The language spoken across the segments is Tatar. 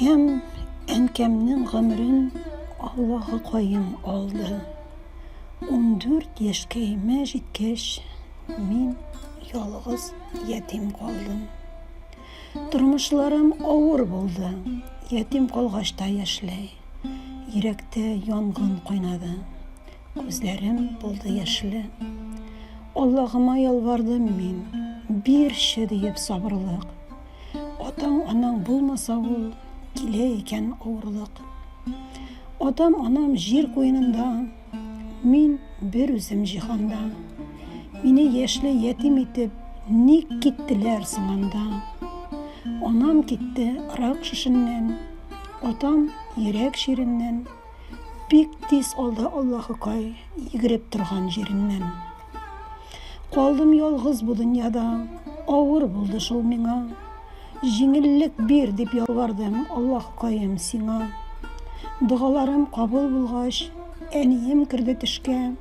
Әнкәмнең гомерен Аллаһы кайым алды. 14 яшькәймә җиткәч, мин ялгыз ятим калдым. Тормышларым авыр булды. Ятим калгач та яшьләй. Йөрәктә янгын кайнады. Күзләрем булды яшьле. Аллаһыма ялвардым мин. Бирче диеп сабырлык. Атаң-анаң булмаса ул, килә икән авырлык. Атам-анам җир куенында, мин бер үзем җиһанда. Мине яшьле ятим итеп, ник киттеләр соңында? Анам китте рак шешеннән, атам йөрәк ширеннән. Бик тиз алды Аллаһыкай йөгереп торган җиреннән. Калдым ялгыз бу дөньяда, авыр булды шул миңа. Җиңеллек бир дип ялвардым Аллаһыкаем сиңа. Дугаларым кабул булгач, әнием керде төшкә.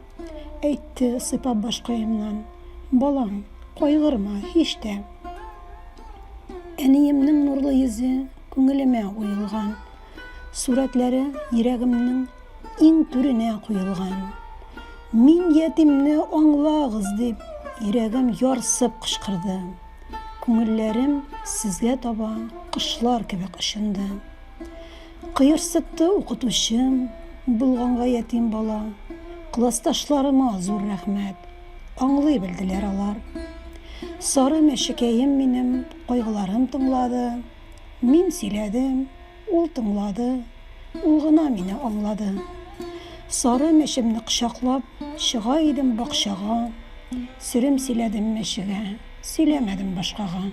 Әйтте сыйпап башкаемнан: балам, кайгырма һич тә. Әниемнең нурлы йөзе күңелемә уелган. Сурәтләре йөрәгемнең иң түренә куелган. Мин ятимне аңлагыз дип, йөрәгем ярсып кычкырды. Күңелләрем сезгә таба кышлар кебек очынды. Кыерсытты укытучым, булганга ятим бала. Классташларыма зур рәхмәт, аңлый белделәр алар. Сары мәшәкәем минем, кайгыларым тыңлады. Мин сөйләдем, ул тыңлады, ул гына мине аңлады. Сары мәшемне кочаклап, чыга идем бакчага. Сөрем сөйләдем мәшегә, сөйләмәдем башкага.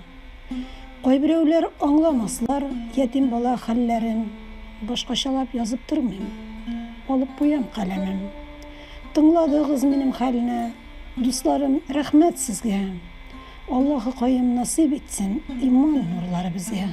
Кайберәүләр аңламаслар ятим бала хәлләрен. Башкачалап язып тормыйм, алып куям каләмем. Тыңладыгыз минем хәлне, дусларым, рәхмәт сезгә. Аллаһыкаем насыйп итсен иман нурлары безгә.